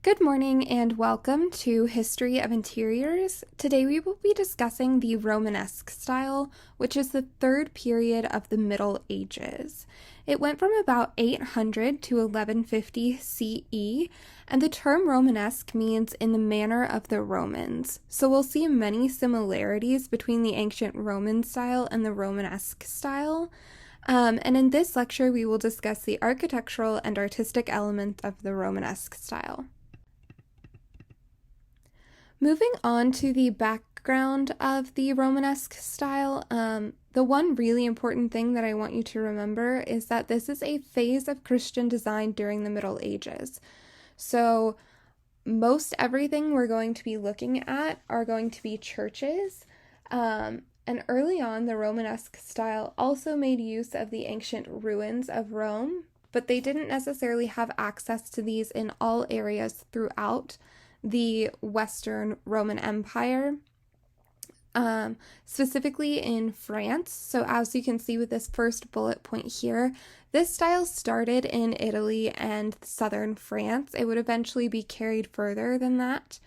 Good morning and welcome to History of Interiors. Today we will be discussing the Romanesque style, which is the third period of the Middle Ages. It went from about 800 to 1150 CE, and the term Romanesque means in the manner of the Romans. So we'll see many similarities between the ancient Roman style and the Romanesque style. And in this lecture, we will discuss the architectural and artistic elements of the Romanesque style. Moving on to the background of the Romanesque style, the one really important thing that I want you to remember is that this is a phase of Christian design during the Middle Ages. So most everything we're going to be looking at are going to be churches. And early on, the Romanesque style also made use of the ancient ruins of Rome, but they didn't necessarily have access to these in all areas throughout the Western Roman Empire, specifically in France. So as you can see with this first bullet point here, this style started in Italy and southern France. It would eventually be carried further than that,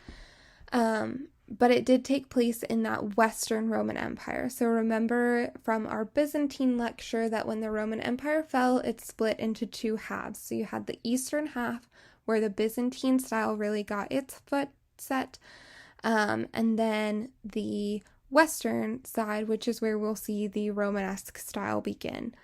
but it did take place in that Western Roman Empire. So remember from our Byzantine lecture that when the Roman Empire fell, it split into two halves. So you had the eastern half, where the Byzantine style really got its foot set, and then the western side, which is where we'll see the Romanesque style begin.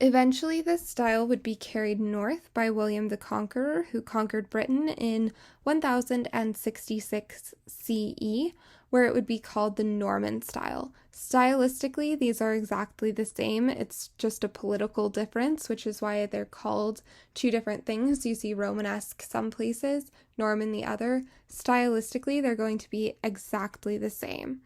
Eventually, this style would be carried north by William the Conqueror, who conquered Britain in 1066 CE, where it would be called the Norman style. Stylistically, these are exactly the same. It's just a political difference, which is why they're called two different things. You see Romanesque some places, Norman the other. Stylistically, they're going to be exactly the same.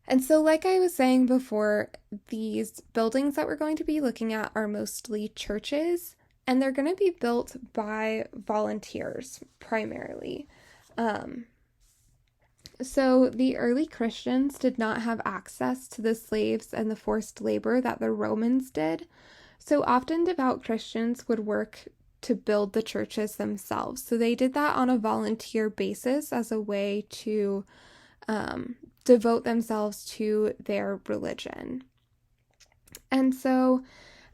And so, like I was saying before, these buildings that we're going to be looking at are mostly churches, and they're going to be built by volunteers primarily. So the early Christians did not have access to the slaves and the forced labor that the Romans did. So often devout Christians would work to build the churches themselves. So they did that on a volunteer basis as a way to devote themselves to their religion. And so,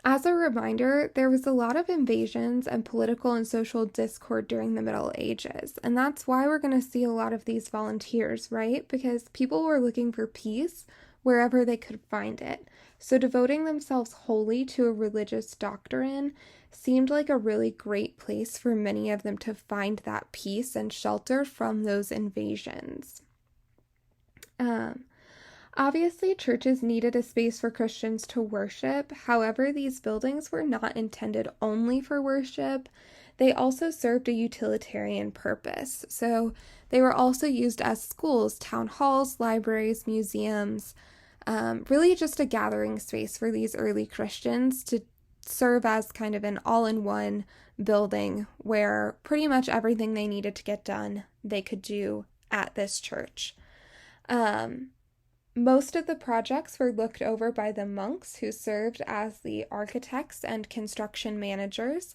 as a reminder, there was a lot of invasions and political and social discord during the Middle Ages. And that's why we're going to see a lot of these volunteers, right? Because people were looking for peace wherever they could find it. So devoting themselves wholly to a religious doctrine seemed like a really great place for many of them to find that peace and shelter from those invasions. Obviously, churches needed a space for Christians to worship. However, these buildings were not intended only for worship. They also served a utilitarian purpose. So they were also used as schools, town halls, libraries, museums, really just a gathering space for these early Christians to serve as kind of an all-in-one building where pretty much everything they needed to get done, they could do at this church. Most of the projects were looked over by the monks who served as the architects and construction managers.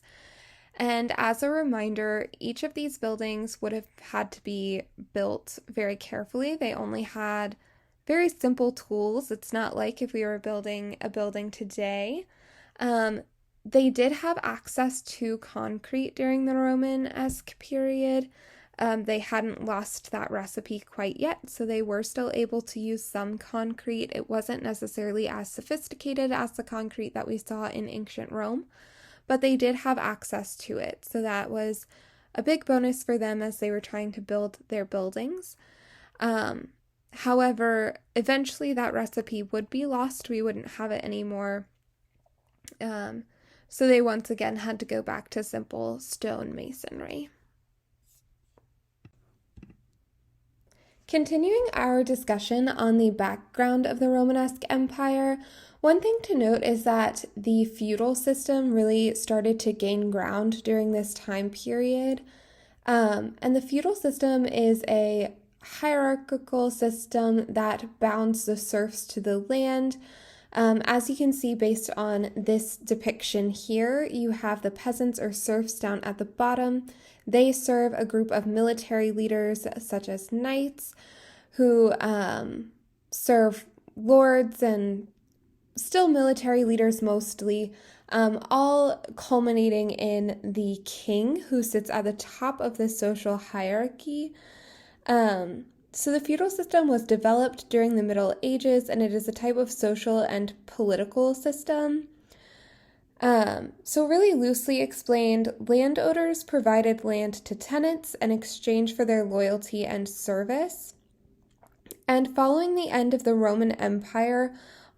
And as a reminder, each of these buildings would have had to be built very carefully. They only had very simple tools. It's not like if we were building a building today. They did have access to concrete during the Romanesque period. They hadn't lost that recipe quite yet, so they were still able to use some concrete. It wasn't necessarily as sophisticated as the concrete that we saw in ancient Rome, but they did have access to it, so that was a big bonus for them as they were trying to build their buildings. However, eventually that recipe would be lost. We wouldn't have it anymore. So they once again had to go back to simple stone masonry. Continuing our discussion on the background of the Romanesque Empire, one thing to note is that the feudal system really started to gain ground during this time period. And the feudal system is a hierarchical system that bounds the serfs to the land. As you can see based on this depiction here, you have the peasants or serfs down at the bottom. They serve a group of military leaders such as knights who serve lords and still military leaders mostly, all culminating in the king who sits at the top of the social hierarchy. So the feudal system was developed during the Middle Ages, and it is a type of social and political system. So really loosely explained, landowners provided land to tenants in exchange for their loyalty and service. And following the end of the Roman Empire,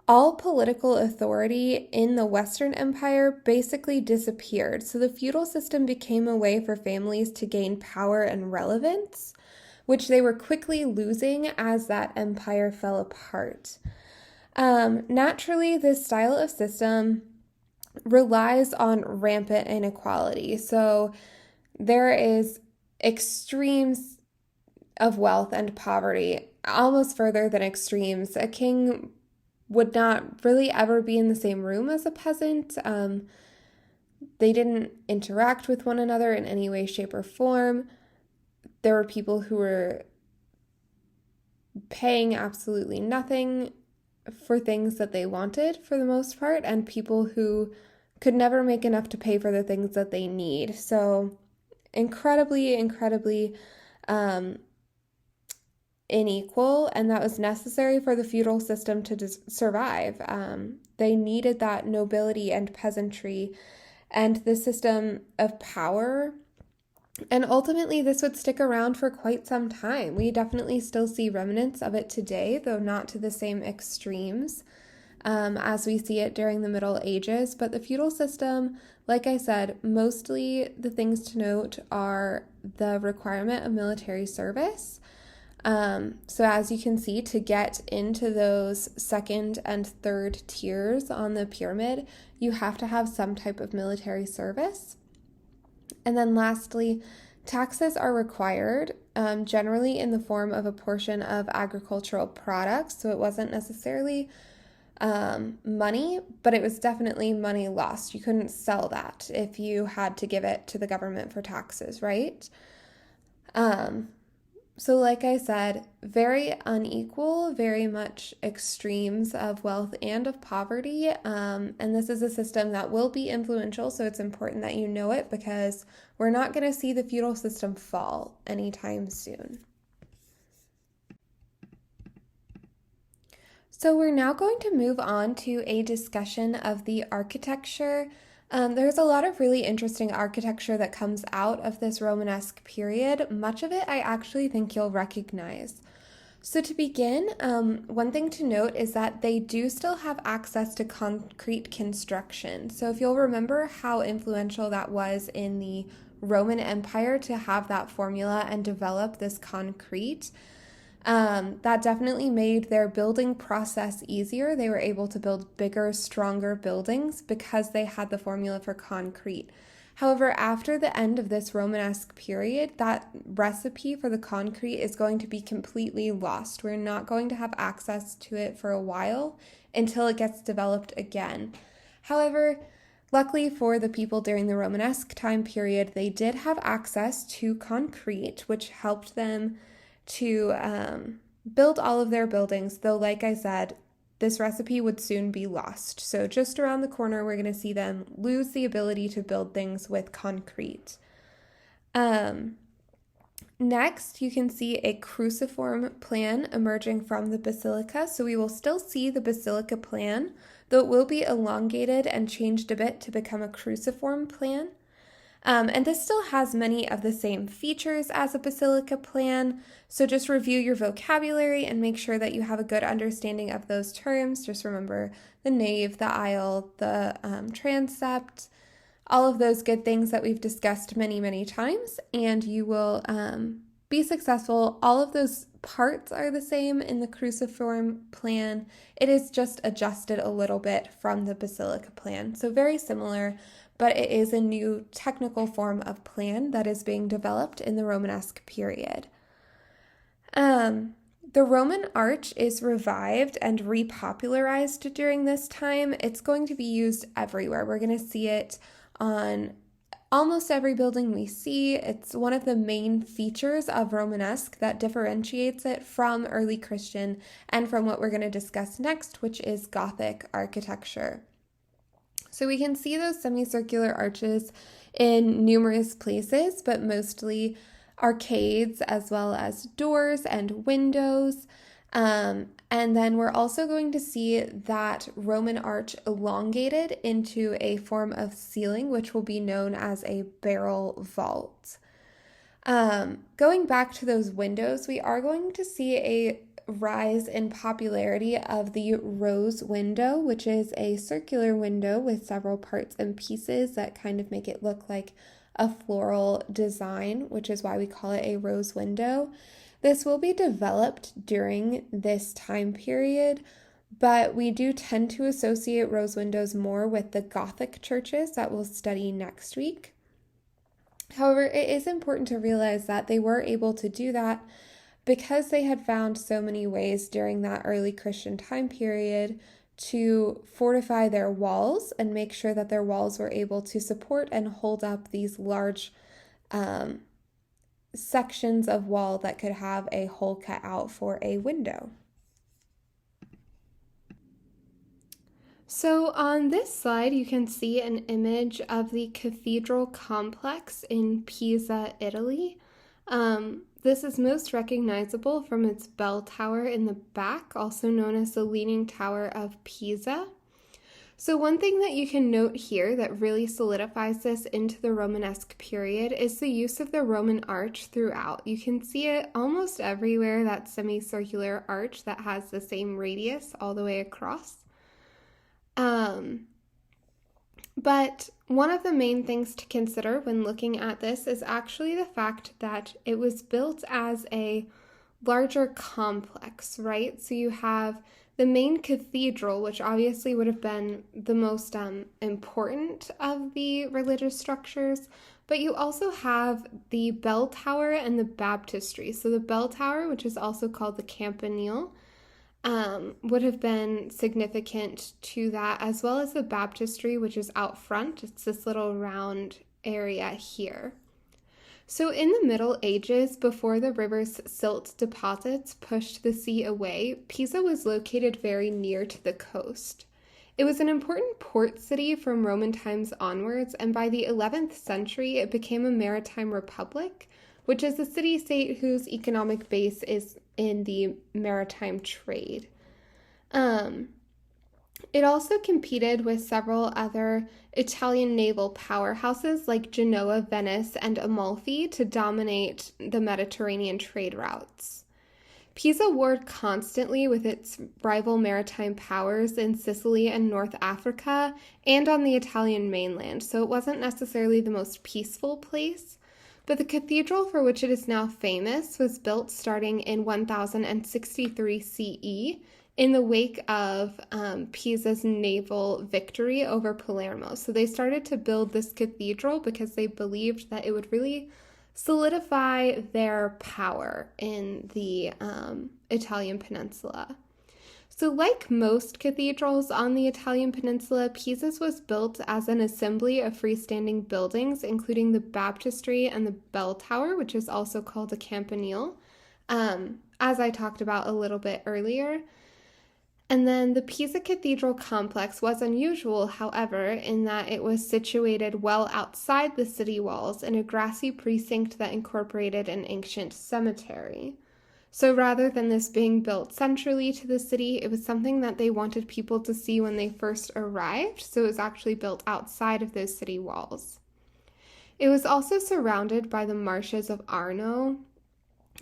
all political authority in the Western Empire basically disappeared. So the feudal system became a way for families to gain power and relevance, which they were quickly losing as that empire fell apart. Naturally, this style of system relies on rampant inequality. So there is extremes of wealth and poverty, almost further than extremes. A king would not really ever be in the same room as a peasant. They didn't interact with one another in any way, shape, or form. There were people who were paying absolutely nothing for things that they wanted for the most part, and people who could never make enough to pay for the things that they need. So incredibly unequal, and that was necessary for the feudal system to survive. They needed that nobility and peasantry and the system of power. And ultimately, this would stick around for quite some time. We definitely still see remnants of it today, though not to the same extremes as we see it during the Middle Ages. But the feudal system, like I said, mostly the things to note are the requirement of military service. So as you can see, to get into those second and third tiers on the pyramid, you have to have some type of military service. And then lastly, taxes are required, generally in the form of a portion of agricultural products. So it wasn't necessarily money, but it was definitely money lost. You couldn't sell that if you had to give it to the government for taxes, right? So like I said, very unequal, very much extremes of wealth and of poverty. And this is a system that will be influential, so it's important that you know it because we're not going to see the feudal system fall anytime soon. So we're now going to move on to a discussion of the architecture. There's a lot of really interesting architecture that comes out of this Romanesque period. Much of it I actually think you'll recognize. So to begin, one thing to note is that they do still have access to concrete construction. So if you'll remember how influential that was in the Roman Empire to have that formula and develop this concrete, that definitely made their building process easier. They were able to build bigger, stronger buildings because they had the formula for concrete. However, after the end of this Romanesque period, that recipe for the concrete is going to be completely lost. We're not going to have access to it for a while until it gets developed again. However, luckily for the people during the Romanesque time period, they did have access to concrete, which helped them to build all of their buildings, though, like I said, this recipe would soon be lost. So just around the corner, we're going to see them lose the ability to build things with concrete. Next, you can see a cruciform plan emerging from the basilica. So we will still see the basilica plan, though it will be elongated and changed a bit to become a cruciform plan. And this still has many of the same features as a basilica plan, so just review your vocabulary and make sure that you have a good understanding of those terms. Just remember the nave, the aisle, the transept, all of those good things that we've discussed many times, and you will be successful. All of those parts are the same in the cruciform plan. It is just adjusted a little bit from the basilica plan, so very similar, but it is a new technical form of plan that is being developed in the Romanesque period. The Roman arch is revived and repopularized during this time. It's going to be used everywhere. We're going to see it on almost every building we see. It's one of the main features of Romanesque that differentiates it from early Christian and from what we're going to discuss next, which is Gothic architecture. So we can see those semicircular arches in numerous places, but mostly arcades as well as doors and windows. And then we're also going to see that Roman arch elongated into a form of ceiling, which will be known as a barrel vault. Going back to those windows, we are going to see a rise in popularity of the rose window, which is a circular window with several parts and pieces that kind of make it look like a floral design, which is why we call it a rose window. This will be developed during this time period, but we do tend to associate rose windows more with the Gothic churches that we'll study next week. However, it is important to realize that they were able to do that because they had found so many ways during that early Christian time period to fortify their walls and make sure that their walls were able to support and hold up these large sections of wall that could have a hole cut out for a window. So on this slide, you can see an image of the cathedral complex in Pisa, Italy. This is most recognizable from its bell tower in the back, also known as the Leaning Tower of Pisa. So one thing that you can note here that really solidifies this into the Romanesque period is the use of the Roman arch throughout. You can see it almost everywhere, that semicircular arch that has the same radius all the way across. But one of the main things to consider when looking at this is actually the fact that it was built as a larger complex, right? So you have the main cathedral, which obviously would have been the most important of the religious structures, but you also have the bell tower and the baptistry. So the bell tower, which is also called the campanile, would have been significant to that, as well as the baptistry, which is out front. It's this little round area here. So in the Middle Ages, before the river's silt deposits pushed the sea away, Pisa was located very near to the coast. It was an important port city from Roman times onwards, and by the 11th century, it became a maritime republic, which is a city-state whose economic base is in the maritime trade. It also competed with several other Italian naval powerhouses like Genoa, Venice, and Amalfi to dominate the Mediterranean trade routes. Pisa warred constantly with its rival maritime powers in Sicily and North Africa and on the Italian mainland, so it wasn't necessarily the most peaceful place. But the cathedral for which it is now famous was built starting in 1063 CE in the wake of Pisa's naval victory over Palermo. So they started to build this cathedral because they believed that it would really solidify their power in the Italian peninsula. So like most cathedrals on the Italian peninsula, Pisa's was built as an assembly of freestanding buildings, including the baptistry and the bell tower, which is also called a campanile, as I talked about a little bit earlier. And then the Pisa Cathedral complex was unusual, however, in that it was situated well outside the city walls in a grassy precinct that incorporated an ancient cemetery. So rather than this being built centrally to the city, it was something that they wanted people to see when they first arrived, so it was actually built outside of those city walls. It was also surrounded by the marshes of Arno,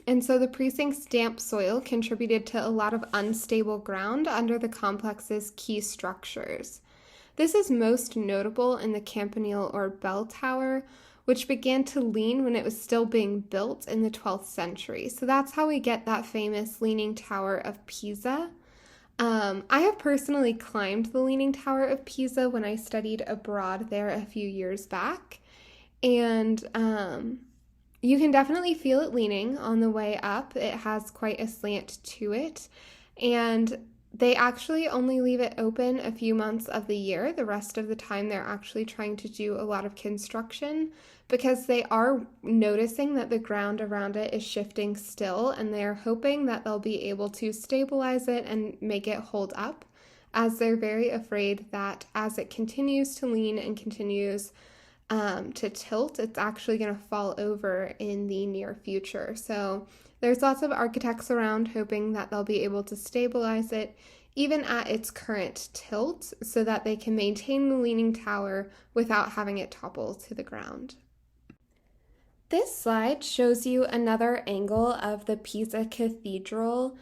and so the precinct's damp soil contributed to a lot of unstable ground under the complex's key structures. This is most notable in the campanile or bell tower, which began to lean when it was still being built in the 12th century. So that's how we get that famous Leaning Tower of Pisa. I have personally climbed the Leaning Tower of Pisa when I studied abroad there a few years back. And You can definitely feel it leaning on the way up. It has quite a slant to it. And they actually only leave it open a few months of the year. The rest of the time, they're actually trying to do a lot of construction because they are noticing that the ground around it is shifting still, and they're hoping that they'll be able to stabilize it and make it hold up, as they're very afraid that as it continues to lean and continues to tilt, it's actually going to fall over in the near future. So there's lots of architects around hoping that they'll be able to stabilize it even at its current tilt so that they can maintain the leaning tower without having it topple to the ground. This slide shows you another angle of the Pisa Cathedral.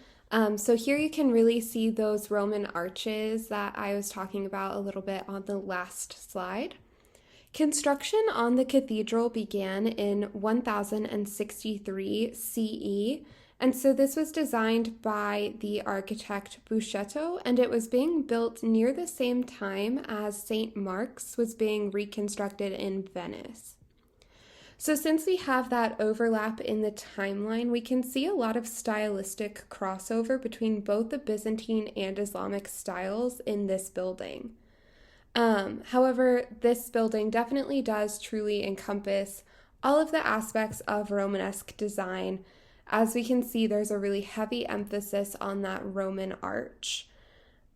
So here you can really see those Roman arches that I was talking about a little bit on the last slide. Construction on the cathedral began in 1063 CE, and so this was designed by the architect Buscetto, and it was being built near the same time as St. Mark's was being reconstructed in Venice. So since we have that overlap in the timeline, we can see a lot of stylistic crossover between both the Byzantine and Islamic styles in this building. However, this building definitely does truly encompass all of the aspects of Romanesque design. As we can see, there's a really heavy emphasis on that Roman arch.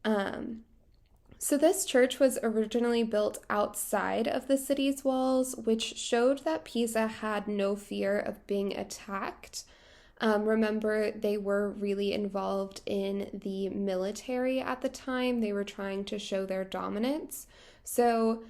So this church was originally built outside of the city's walls, which showed that Pisa had no fear of being attacked. Remember, they were really involved in the military at the time. They were trying to show their dominance. So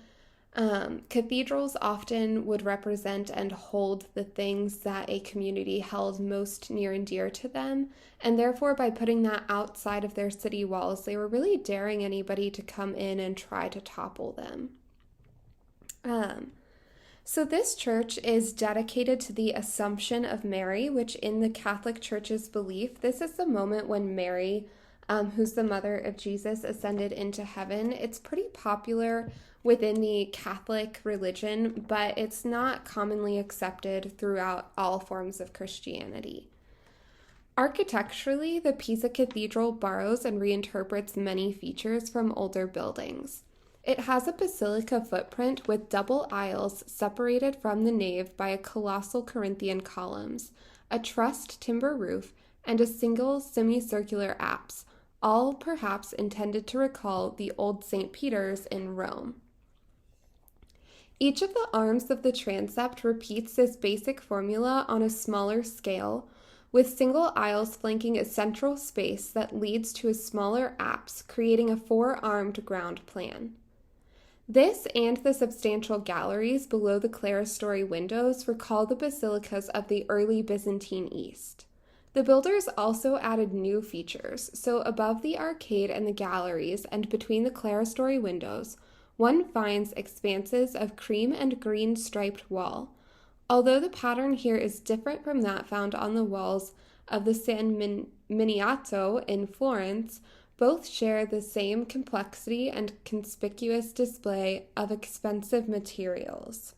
cathedrals often would represent and hold the things that a community held most near and dear to them. And therefore, by putting that outside of their city walls, they were really daring anybody to come in and try to topple them. So this church is dedicated to the Assumption of Mary, which in the Catholic Church's belief, this is the moment when Mary, who's the mother of Jesus, ascended into heaven. It's pretty popular within the Catholic religion, but it's not commonly accepted throughout all forms of Christianity. Architecturally, the Pisa Cathedral borrows and reinterprets many features from older buildings. It has a basilica footprint with double aisles separated from the nave by a colossal Corinthian columns, a trussed timber roof, and a single semicircular apse, all perhaps intended to recall the old St. Peter's in Rome. Each of the arms of the transept repeats this basic formula on a smaller scale, with single aisles flanking a central space that leads to a smaller apse, creating a four-armed ground plan. This and the substantial galleries below the clerestory windows recall the basilicas of the early Byzantine East. The builders also added new features, so above the arcade and the galleries and between the clerestory windows, one finds expanses of cream and green striped wall. Although the pattern here is different from that found on the walls of the San Miniato in Florence, both share the same complexity and conspicuous display of expensive materials.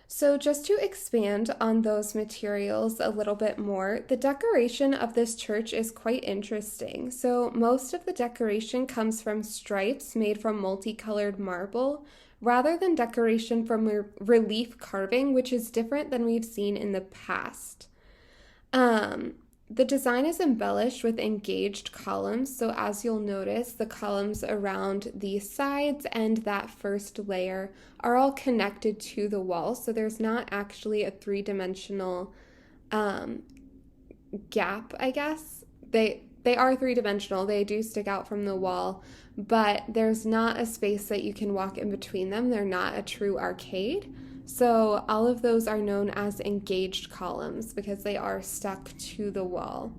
So just to expand on those materials a little bit more, the decoration of this church is quite interesting. So most of the decoration comes from stripes made from multicolored marble, rather than decoration from relief carving, which is different than we've seen in the past. The design is embellished with engaged columns, so as you'll notice, the columns around the sides and that first layer are all connected to the wall, so there's not actually a three-dimensional gap, I guess. They are three-dimensional, they do stick out from the wall, but there's not a space that you can walk in between them. They're not a true arcade. So all of those are known as engaged columns because they are stuck to the wall.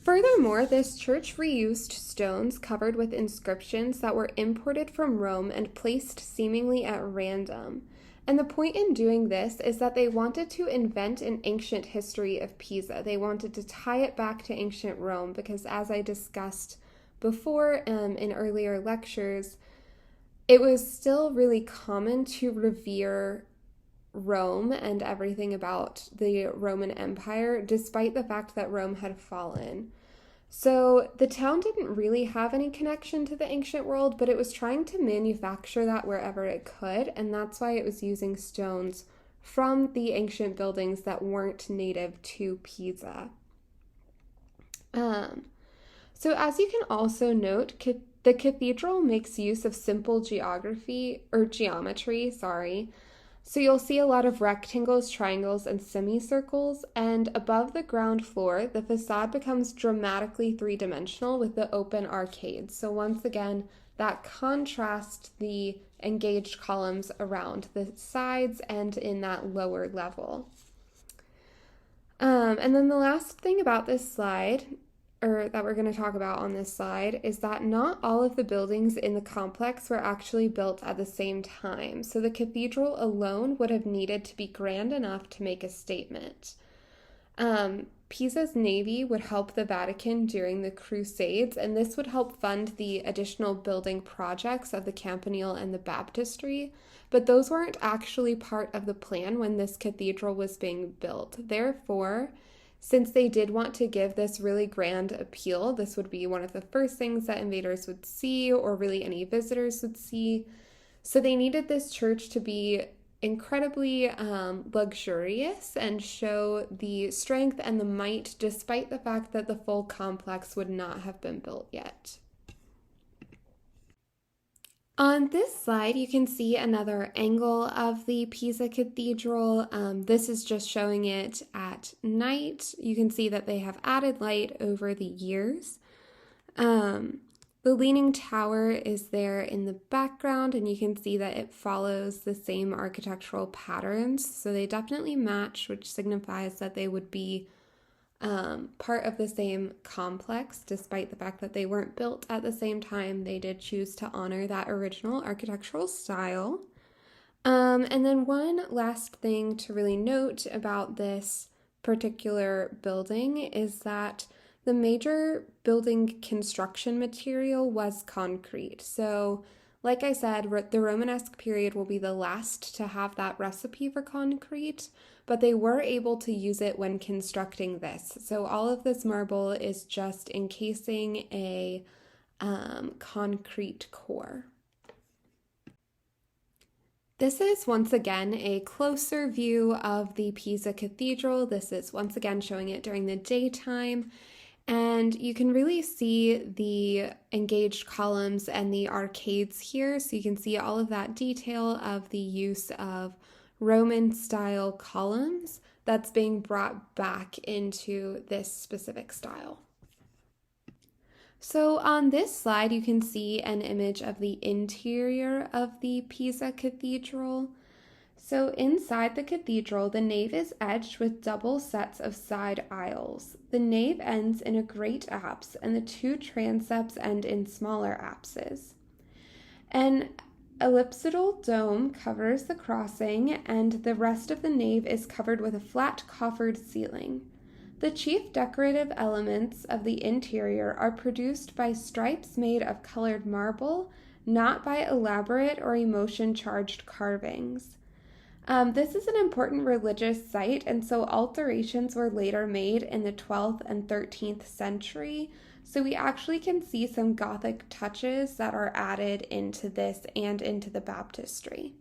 Furthermore, this church reused stones covered with inscriptions that were imported from Rome and placed seemingly at random. And the point in doing this is that they wanted to invent an ancient history of Pisa. They wanted to tie it back to ancient Rome because, as I discussed before in earlier lectures, it was still really common to revere Rome and everything about the Roman Empire, despite the fact that Rome had fallen. So the town didn't really have any connection to the ancient world, but it was trying to manufacture that wherever it could, and that's why it was using stones from the ancient buildings that weren't native to Pisa. So as you can also note, the cathedral makes use of simple geometry, So you'll see a lot of rectangles, triangles, and semicircles, and above the ground floor, the facade becomes dramatically three-dimensional with the open arcades. So once again, that contrasts the engaged columns around the sides and in that lower level. And then the last thing about this slide, or that we're going to talk about on this slide, is that not all of the buildings in the complex were actually built at the same time. So the cathedral alone would have needed to be grand enough to make a statement. Pisa's navy would help the Vatican during the Crusades, and this would help fund the additional building projects of the Campanile and the baptistry, but those weren't actually part of the plan when this cathedral was being built. Therefore, since they did want to give this really grand appeal, this would be one of the first things that invaders would see, or really any visitors would see. So they needed this church to be incredibly luxurious and show the strength and the might, despite the fact that the full complex would not have been built yet. On this slide, you can see another angle of the Pisa Cathedral. This is just showing it at night. You can see that they have added light over the years. The Leaning Tower is there in the background, and you can see that it follows the same architectural patterns. So they definitely match, which signifies that they would be part of the same complex, despite the fact that they weren't built at the same time. They did choose to honor that original architectural style. And then one last thing to really note about this particular building is that the major building construction material was concrete. So, like I said, the Romanesque period will be the last to have that recipe for concrete, but they were able to use it when constructing this. So all of this marble is just encasing a concrete core. This is once again a closer view of the Pisa Cathedral. This is once again showing it during the daytime. And you can really see the engaged columns and the arcades here. So you can see all of that detail of the use of Roman style columns that's being brought back into this specific style. So on this slide, you can see an image of the interior of the Pisa Cathedral. So inside the cathedral, the nave is edged with double sets of side aisles. The nave ends in a great apse, and the two transepts end in smaller apses. An ellipsoidal dome covers the crossing, and the rest of the nave is covered with a flat coffered ceiling. The chief decorative elements of the interior are produced by stripes made of colored marble, not by elaborate or emotion-charged carvings. This is an important religious site, and so alterations were later made in the 12th and 13th century. So we actually can see some Gothic touches that are added into this and into the baptistry.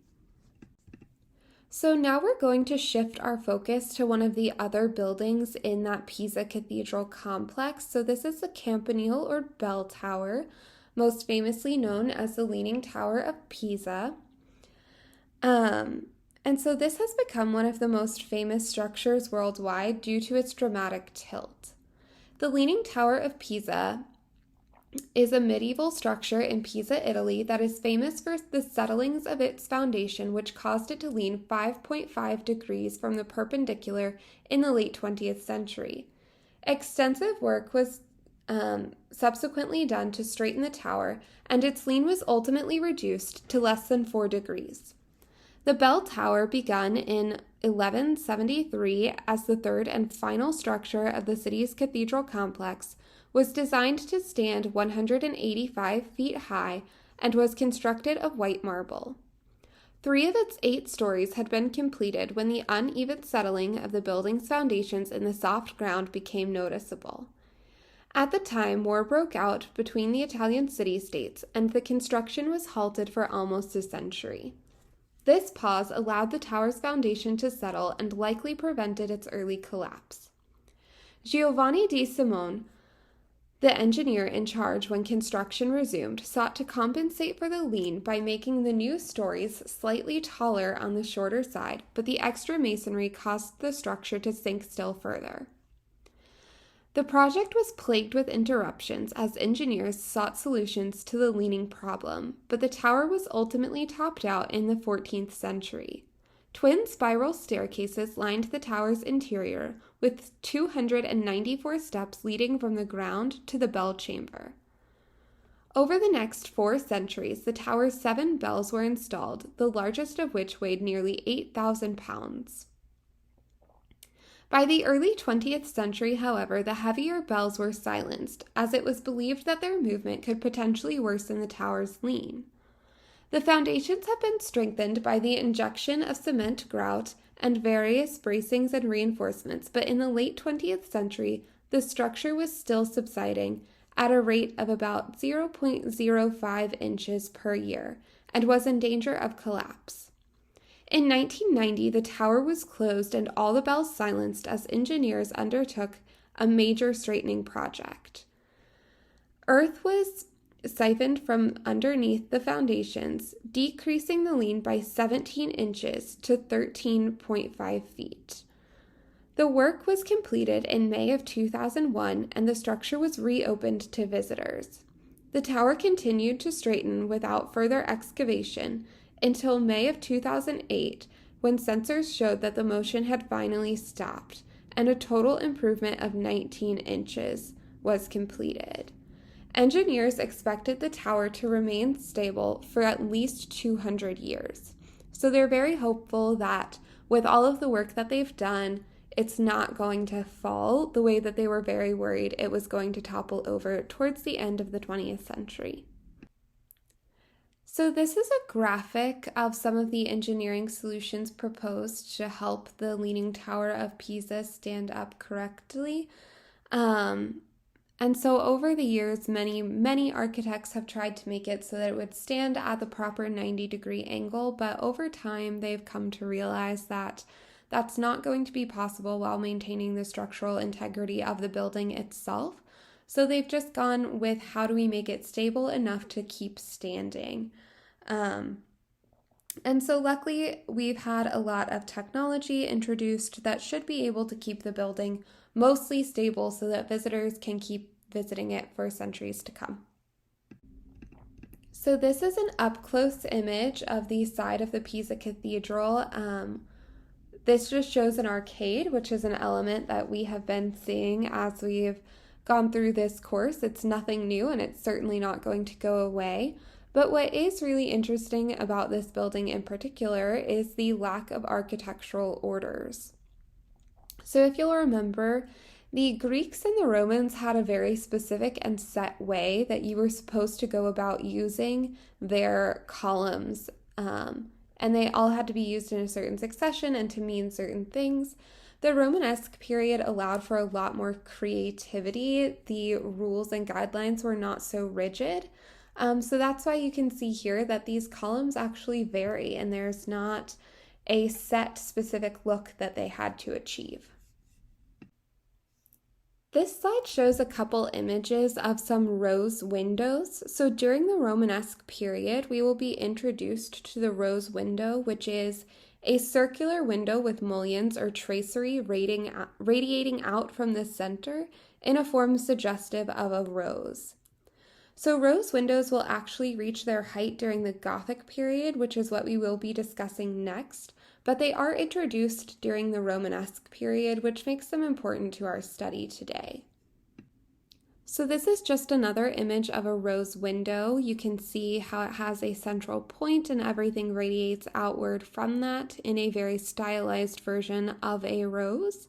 So now we're going to shift our focus to one of the other buildings in that Pisa Cathedral complex. So this is the Campanile or Bell Tower, most famously known as the Leaning Tower of Pisa. And so this has become one of the most famous structures worldwide due to its dramatic tilt. The Leaning Tower of Pisa is a medieval structure in Pisa, Italy that is famous for the settlings of its foundation, which caused it to lean 5.5 degrees from the perpendicular in the late 20th century. Extensive work was subsequently done to straighten the tower, and its lean was ultimately reduced to less than 4 degrees. The bell tower begun in 1173 as the third and final structure of the city's cathedral complex, was designed to stand 185 feet high and was constructed of white marble. 3 of its 8 stories had been completed when the uneven settling of the building's foundations in the soft ground became noticeable. At the time, war broke out between the Italian city-states, and the construction was halted for almost a century. This pause allowed the tower's foundation to settle and likely prevented its early collapse. Giovanni di Simone, the engineer in charge when construction resumed, sought to compensate for the lean by making the new stories slightly taller on the shorter side, but the extra masonry caused the structure to sink still further. The project was plagued with interruptions as engineers sought solutions to the leaning problem, but the tower was ultimately topped out in the 14th century. Twin spiral staircases lined the tower's interior, with 294 steps leading from the ground to the bell chamber. Over the next 4 centuries, the tower's 7 bells were installed, the largest of which weighed nearly 8,000 pounds. By the early 20th century, however, the heavier bells were silenced, as it was believed that their movement could potentially worsen the tower's lean. The foundations have been strengthened by the injection of cement grout and various bracings and reinforcements, but in the late 20th century, the structure was still subsiding at a rate of about 0.05 inches per year and was in danger of collapse. In 1990, the tower was closed and all the bells silenced as engineers undertook a major straightening project. Earth was siphoned from underneath the foundations, decreasing the lean by 17 inches to 13.5 feet. The work was completed in May of 2001, and the structure was reopened to visitors. The tower continued to straighten without further excavation until May of 2008, when sensors showed that the motion had finally stopped, and a total improvement of 19 inches was completed. Engineers expected the tower to remain stable for at least 200 years. So they're very hopeful that with all of the work that they've done, it's not going to fall the way that they were very worried it was going to topple over towards the end of the 20th century. So this is a graphic of some of the engineering solutions proposed to help the Leaning Tower of Pisa stand up correctly. And so over the years, many architects have tried to make it so that it would stand at the proper 90-degree angle, but over time they've come to realize that that's not going to be possible while maintaining the structural integrity of the building itself. So they've just gone with how do we make it stable enough to keep standing. And so luckily we've had a lot of technology introduced that should be able to keep the building mostly stable so that visitors can keep visiting it for centuries to come. So this is an up-close image of the side of the Pisa Cathedral. This just shows an arcade, which is an element that we have been seeing as we've gone through this course. It's nothing new, and it's certainly not going to go away. But what is really interesting about this building in particular is the lack of architectural orders. So if you'll remember, the Greeks and the Romans had a very specific and set way that you were supposed to go about using their columns, and they all had to be used in a certain succession and to mean certain things. The Romanesque period allowed for a lot more creativity. The rules and guidelines were not so rigid. So that's why you can see here that these columns actually vary and there's not a set specific look that they had to achieve. This slide shows a couple images of some rose windows. So during the Romanesque period, we will be introduced to the rose window, which is a circular window with mullions or tracery radiating out from the center in a form suggestive of a rose. So rose windows will actually reach their height during the Gothic period, which is what we will be discussing next, but they are introduced during the Romanesque period, which makes them important to our study today. So this is just another image of a rose window. You can see how it has a central point and everything radiates outward from that in a very stylized version of a rose.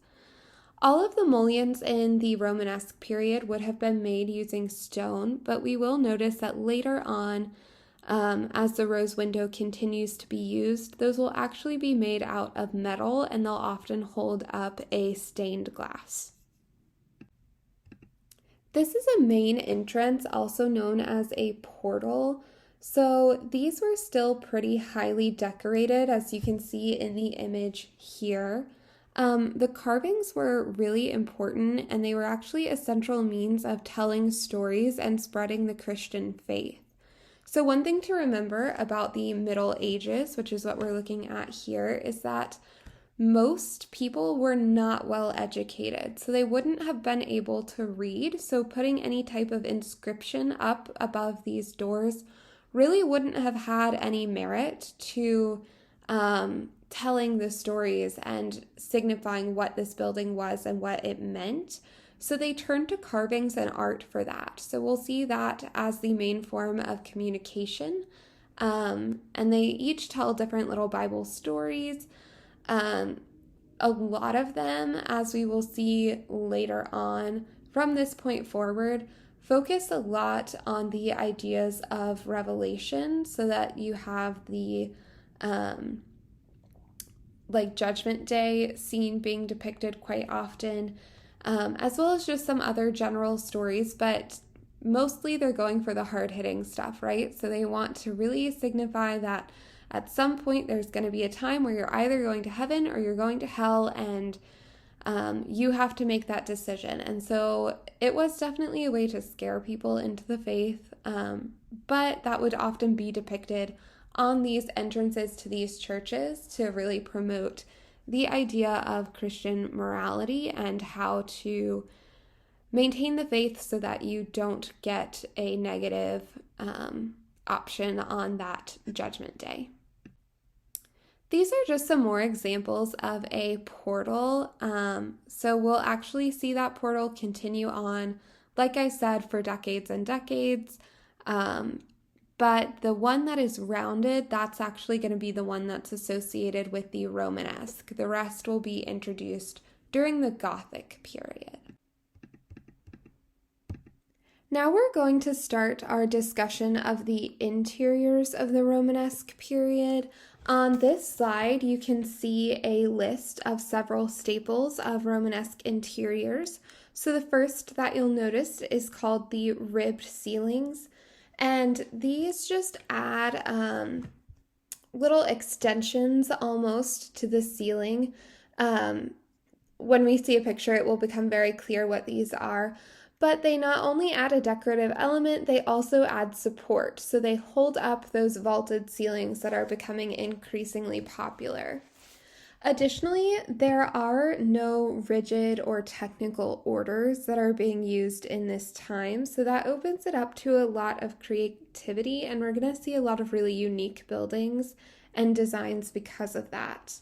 All of the mullions in the Romanesque period would have been made using stone, but we will notice that later on, as the rose window continues to be used, those will actually be made out of metal and they'll often hold up a stained glass. This is a main entrance, also known as a portal. So these were still pretty highly decorated, as you can see in the image here. The carvings were really important, and they were actually a central means of telling stories and spreading the Christian faith. So one thing to remember about the Middle Ages, which is what we're looking at here, is that most people were not well educated, so they wouldn't have been able to read. So putting any type of inscription up above these doors really wouldn't have had any merit to telling the stories and signifying what this building was and what it meant. So they turned to carvings and art for that. So we'll see that as the main form of communication. And they each tell different little Bible stories. A lot of them, as we will see later on from this point forward, focus a lot on the ideas of revelation, so that you have the Judgment Day scene being depicted quite often, as well as just some other general stories, but mostly they're going for the hard-hitting stuff, right? So they want to really signify that at some point there's going to be a time where you're either going to heaven or you're going to hell, and you have to make that decision. And so it was definitely a way to scare people into the faith, but that would often be depicted on these entrances to these churches to really promote the idea of Christian morality and how to maintain the faith so that you don't get a negative option on that judgment day. These are just some more examples of a portal. So we'll actually see that portal continue on, like I said, for decades and decades. But the one that is rounded, that's actually going to be the one that's associated with the Romanesque. The rest will be introduced during the Gothic period. Now we're going to start our discussion of the interiors of the Romanesque period. On this slide, you can see a list of several staples of Romanesque interiors. So the first that you'll notice is called the ribbed ceilings. And these just add little extensions almost to the ceiling. When we see a picture, it will become very clear what these are. But they not only add a decorative element, they also add support. So they hold up those vaulted ceilings that are becoming increasingly popular. Additionally, there are no rigid or technical orders that are being used in this time, so that opens it up to a lot of creativity, and we're going to see a lot of really unique buildings and designs because of that.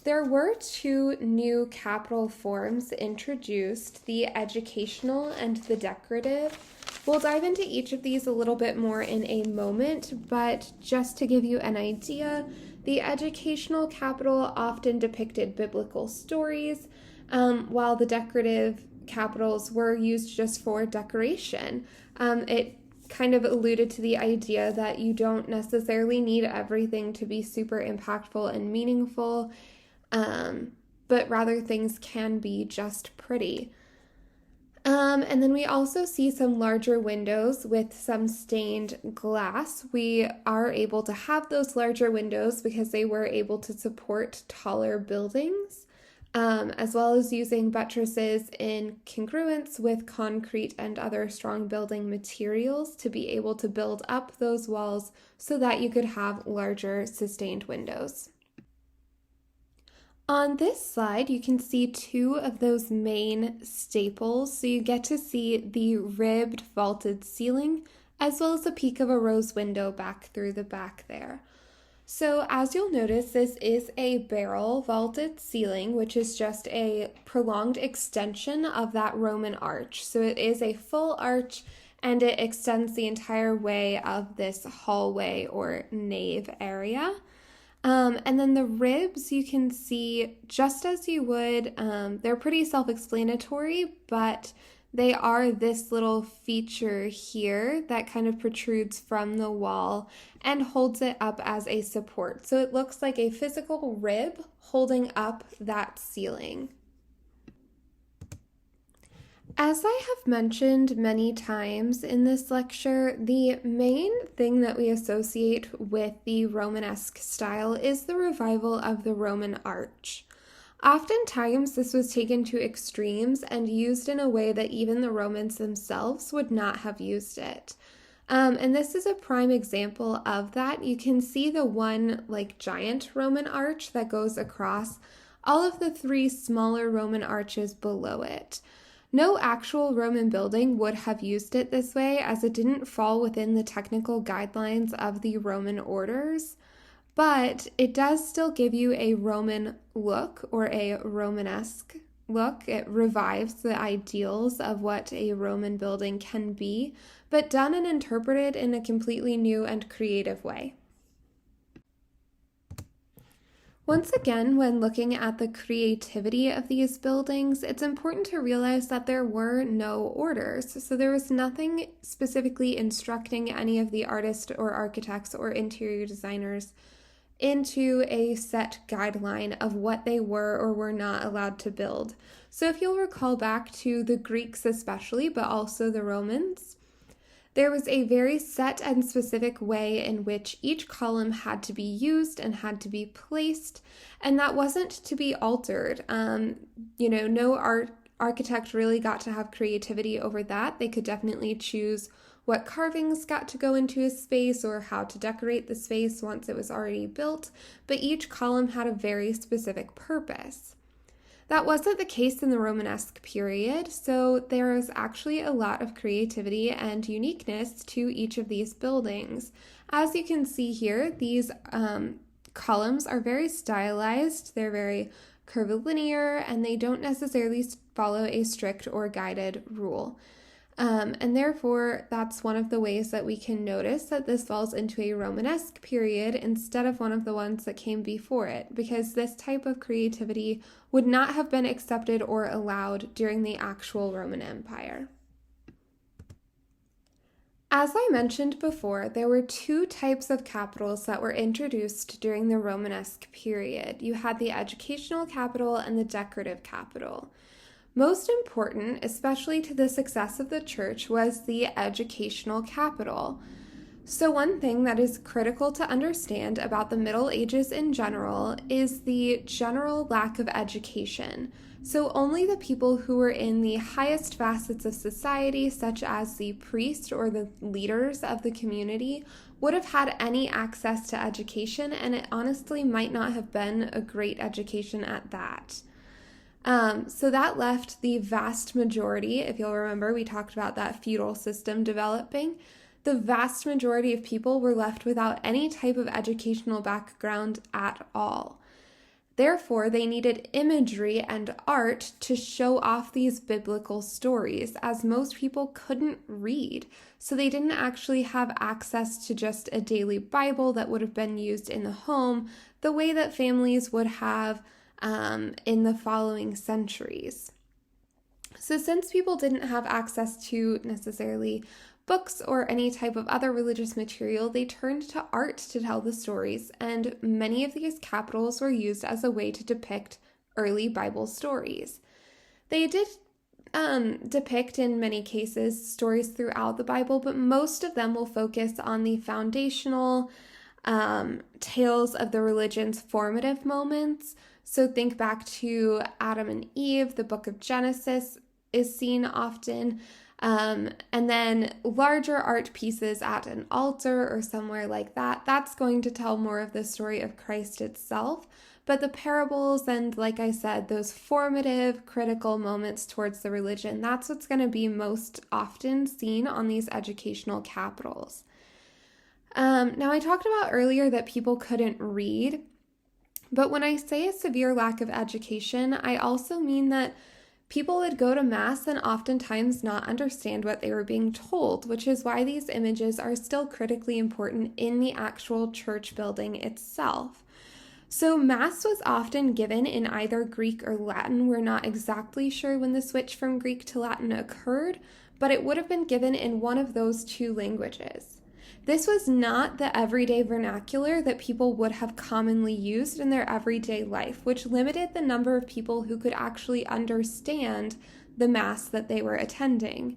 There were two new capital forms introduced, the educational and the decorative. We'll dive into each of these a little bit more in a moment, but just to give you an idea, the educational capital often depicted biblical stories, while the decorative capitals were used just for decoration. It kind of alluded to the idea that you don't necessarily need everything to be super impactful and meaningful, but rather things can be just pretty. And then we also see some larger windows with some stained glass. We are able to have those larger windows because they were able to support taller buildings, as well as using buttresses in congruence with concrete and other strong building materials to be able to build up those walls so that you could have larger sustained windows. On this slide, you can see two of those main staples. So you get to see the ribbed vaulted ceiling, as well as a peek of a rose window back through the back there. So as you'll notice, this is a barrel vaulted ceiling, which is just a prolonged extension of that Roman arch. So it is a full arch, and it extends the entire way of this hallway or nave area. And then the ribs, you can see just as you would, they're pretty self-explanatory, but they are this little feature here that kind of protrudes from the wall and holds it up as a support. So it looks like a physical rib holding up that ceiling. As I have mentioned many times in this lecture, the main thing that we associate with the Romanesque style is the revival of the Roman arch. Oftentimes, this was taken to extremes and used in a way that even the Romans themselves would not have used it. And this is a prime example of that. You can see the one giant Roman arch that goes across all of the three smaller Roman arches below it. No actual Roman building would have used it this way, as it didn't fall within the technical guidelines of the Roman orders, but it does still give you a Roman look, or a Romanesque look. It revives the ideals of what a Roman building can be, but done and interpreted in a completely new and creative way. Once again, when looking at the creativity of these buildings, it's important to realize that there were no orders. So there was nothing specifically instructing any of the artists or architects or interior designers into a set guideline of what they were or were not allowed to build. So if you'll recall back to the Greeks especially, but also the Romans, there was a very set and specific way in which each column had to be used and had to be placed, and that wasn't to be altered. No architect really got to have creativity over that. They could definitely choose what carvings got to go into a space or how to decorate the space once it was already built, but each column had a very specific purpose. That wasn't the case in the Romanesque period, so there is actually a lot of creativity and uniqueness to each of these buildings. As you can see here, these columns are very stylized, they're very curvilinear, and they don't necessarily follow a strict or guided rule. And therefore, that's one of the ways that we can notice that this falls into a Romanesque period instead of one of the ones that came before it, because this type of creativity would not have been accepted or allowed during the actual Roman Empire. As I mentioned before, there were two types of capitals that were introduced during the Romanesque period. You had the educational capital and the decorative capital. Most important, especially to the success of the church, was the educational capital. So one thing that is critical to understand about the Middle Ages in general is the general lack of education. So only the people who were in the highest facets of society, such as the priest or the leaders of the community, would have had any access to education, and it honestly might not have been a great education at that. So that left the vast majority, if you'll remember, we talked about that feudal system developing. The vast majority of people were left without any type of educational background at all. Therefore, they needed imagery and art to show off these biblical stories, as most people couldn't read. So they didn't actually have access to just a daily Bible that would have been used in the home the way that families would have in the following centuries. So since people didn't have access to necessarily books or any type of other religious material, they turned to art to tell the stories, and many of these capitals were used as a way to depict early Bible stories. They did depict, in many cases, stories throughout the Bible, but most of them will focus on the foundational tales of the religion's formative moments. So think back to Adam and Eve, the book of Genesis is seen often, and then larger art pieces at an altar or somewhere like that. That's going to tell more of the story of Christ itself. But the parables and, like I said, those formative, critical moments towards the religion, that's what's going to be most often seen on these educational capitals. Now, I talked about earlier that people couldn't read. But when I say a severe lack of education, I also mean that people would go to Mass and oftentimes not understand what they were being told, which is why these images are still critically important in the actual church building itself. So, Mass was often given in either Greek or Latin. We're not exactly sure when the switch from Greek to Latin occurred, but it would have been given in one of those two languages. This was not the everyday vernacular that people would have commonly used in their everyday life, which limited the number of people who could actually understand the Mass that they were attending.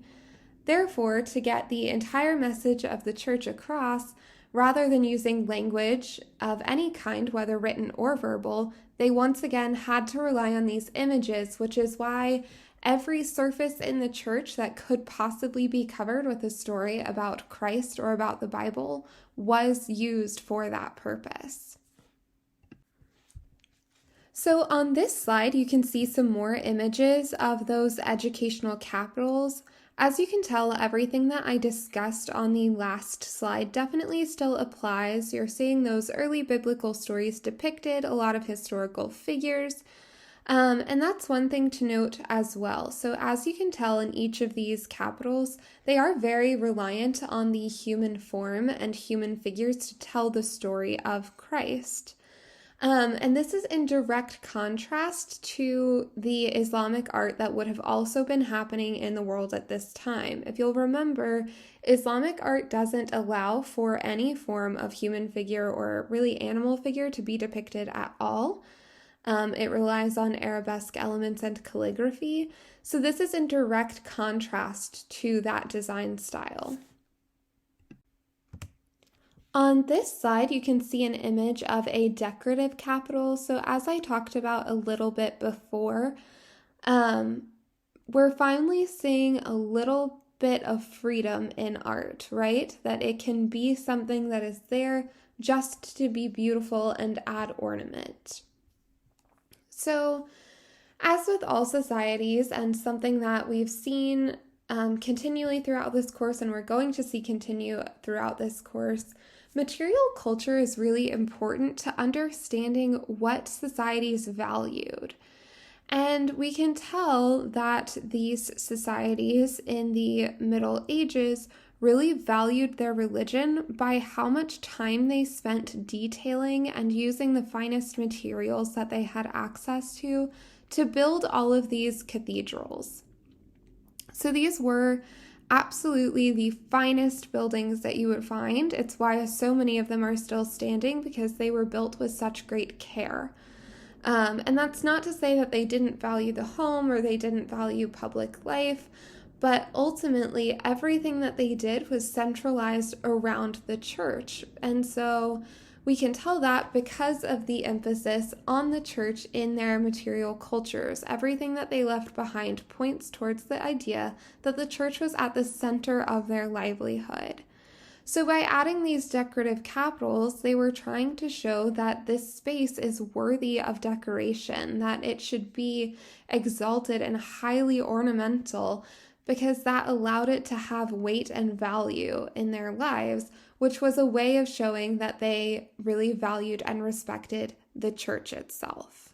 Therefore, to get the entire message of the Church across, rather than using language of any kind, whether written or verbal, they once again had to rely on these images, which is why every surface in the church that could possibly be covered with a story about Christ or about the Bible was used for that purpose. So on this slide, you can see some more images of those educational capitals. As you can tell, everything that I discussed on the last slide definitely still applies. You're seeing those early biblical stories depicted, a lot of historical figures, and that's one thing to note as well. So as you can tell in each of these capitals, they are very reliant on the human form and human figures to tell the story of Christ. And this is in direct contrast to the Islamic art that would have also been happening in the world at this time. If you'll remember, Islamic art doesn't allow for any form of human figure or really animal figure to be depicted at all. It relies on arabesque elements and calligraphy. So this is in direct contrast to that design style. On this slide, you can see an image of a decorative capital. So as I talked about a little bit before, we're finally seeing a little bit of freedom in art, right? That it can be something that is there just to be beautiful and add ornament. So as with all societies, and something that we've seen continually throughout this course, and we're going to see continue throughout this course, material culture is really important to understanding what societies valued. And we can tell that these societies in the Middle Ages really valued their religion by how much time they spent detailing and using the finest materials that they had access to build all of these cathedrals. So these were absolutely the finest buildings that you would find. It's why so many of them are still standing, because they were built with such great care. And that's not to say that they didn't value the home or they didn't value public life, but ultimately everything that they did was centralized around the church. And so we can tell that because of the emphasis on the church in their material cultures. Everything that they left behind points towards the idea that the church was at the center of their livelihood. So by adding these decorative capitals, they were trying to show that this space is worthy of decoration, that it should be exalted and highly ornamental, because that allowed it to have weight and value in their lives, which was a way of showing that they really valued and respected the church itself.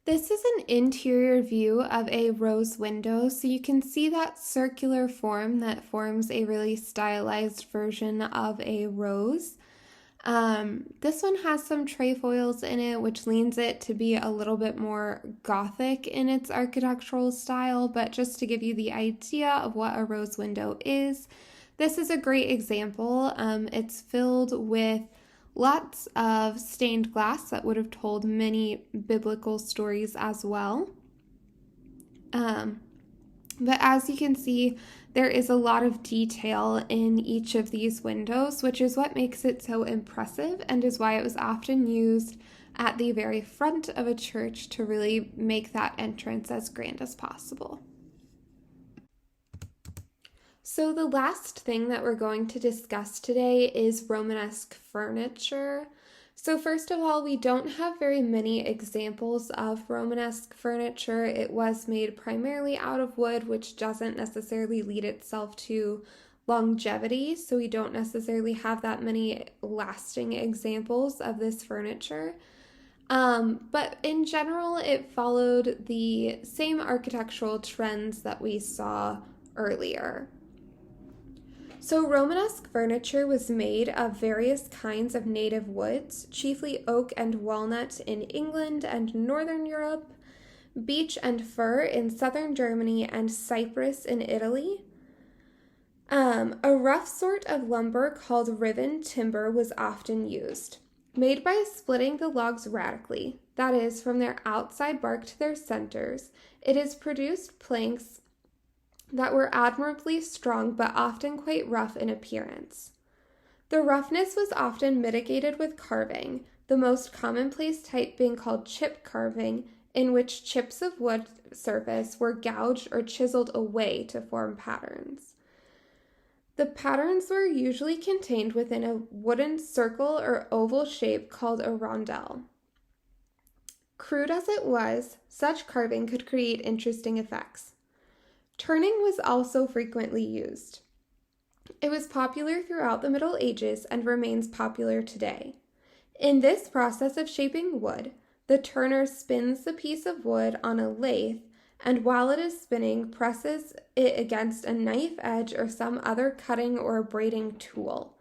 This is an interior view of a rose window, so you can see that circular form that forms a really stylized version of a rose. This one has some trefoils in it, which leans it to be a little bit more Gothic in its architectural style, but just to give you the idea of what a rose window is, this is a great example. It's filled with lots of stained glass that would have told many biblical stories as well. But as you can see, there is a lot of detail in each of these windows, which is what makes it so impressive and is why it was often used at the very front of a church to really make that entrance as grand as possible. So the last thing that we're going to discuss today is Romanesque furniture. So first of all, we don't have very many examples of Romanesque furniture. It was made primarily out of wood, which doesn't necessarily lead itself to longevity, so we don't necessarily have that many lasting examples of this furniture. But in general, it followed the same architectural trends that we saw earlier. So Romanesque furniture was made of various kinds of native woods, chiefly oak and walnut in England and Northern Europe, beech and fir in southern Germany, and cypress in Italy. A rough sort of lumber called riven timber was often used, made by splitting the logs radically, that is, from their outside bark to their centers. It has produced planks that were admirably strong but often quite rough in appearance. The roughness was often mitigated with carving, the most commonplace type being called chip carving, in which chips of wood surface were gouged or chiseled away to form patterns. The patterns were usually contained within a wooden circle or oval shape called a rondelle. Crude as it was, such carving could create interesting effects. Turning was also frequently used. It was popular throughout the Middle Ages and remains popular today. In this process of shaping wood, the turner spins the piece of wood on a lathe and while it is spinning, presses it against a knife edge or some other cutting or braiding tool.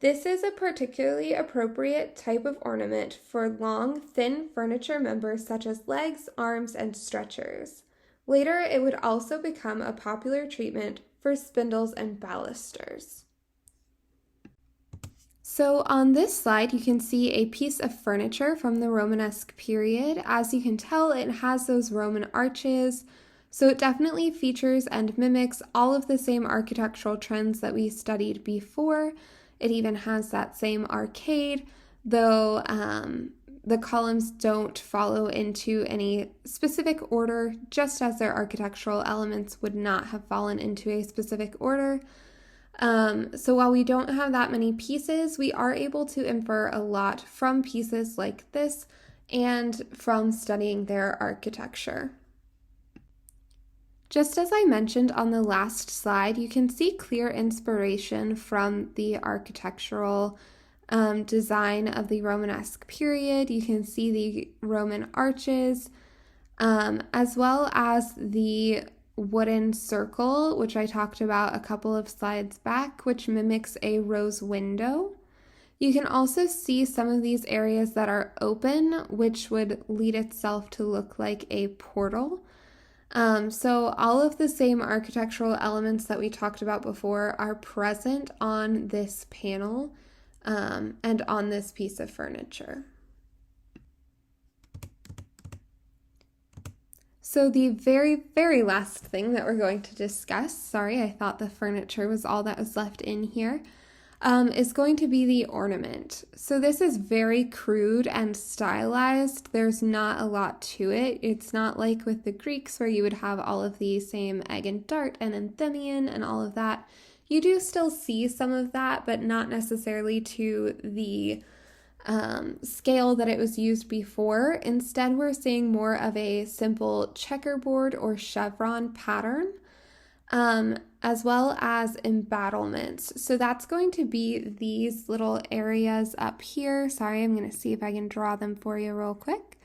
This is a particularly appropriate type of ornament for long, thin furniture members such as legs, arms, and stretchers. Later, it would also become a popular treatment for spindles and balusters. So on this slide, you can see a piece of furniture from the Romanesque period. As you can tell, it has those Roman arches, so it definitely features and mimics all of the same architectural trends that we studied before. It even has that same arcade, though the columns don't follow into any specific order, just as their architectural elements would not have fallen into a specific order. So while we don't have that many pieces, we are able to infer a lot from pieces like this and from studying their architecture. Just as I mentioned on the last slide, you can see clear inspiration from the architectural design of the Romanesque period. You can see the Roman arches, as well as the wooden circle, which I talked about a couple of slides back, which mimics a rose window. You can also see some of these areas that are open, which would lead itself to look like a portal. So all of the same architectural elements that we talked about before are present on this panel and on this piece of furniture. So the very, very last thing that we're going to discuss, sorry, I thought the furniture was all that was left in here, is going to be the ornament. So this is very crude and stylized. There's not a lot to it. It's not like with the Greeks where you would have all of the same egg and dart and endymion and all of that. You do still see some of that, but not necessarily to the scale that it was used before. Instead, we're seeing more of a simple checkerboard or chevron pattern, as well as embattlements. So that's going to be these little areas up here. Sorry, I'm going to see if I can draw them for you real quick.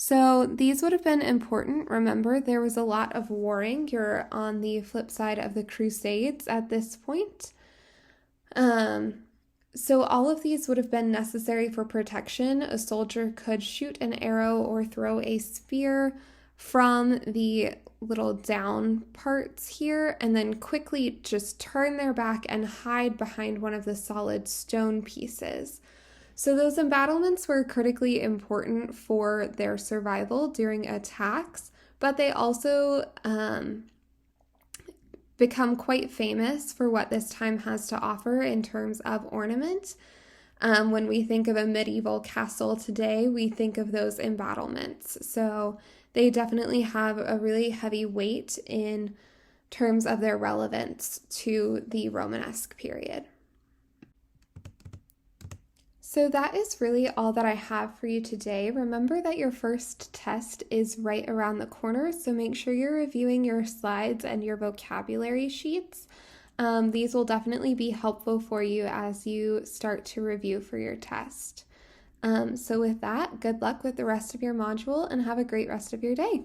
So these would have been important. Remember, there was a lot of warring. You're on the flip side of the Crusades at this point. So all of these would have been necessary for protection. A soldier could shoot an arrow or throw a spear from the little down parts here and then quickly just turn their back and hide behind one of the solid stone pieces. So those embattlements were critically important for their survival during attacks, but they also become quite famous for what this time has to offer in terms of ornament. When we think of a medieval castle today, we think of those embattlements. So they definitely have a really heavy weight in terms of their relevance to the Romanesque period. So that is really all that I have for you today. Remember that your first test is right around the corner, so make sure you're reviewing your slides and your vocabulary sheets. These will definitely be helpful for you as you start to review for your test. So with that, good luck with the rest of your module and have a great rest of your day.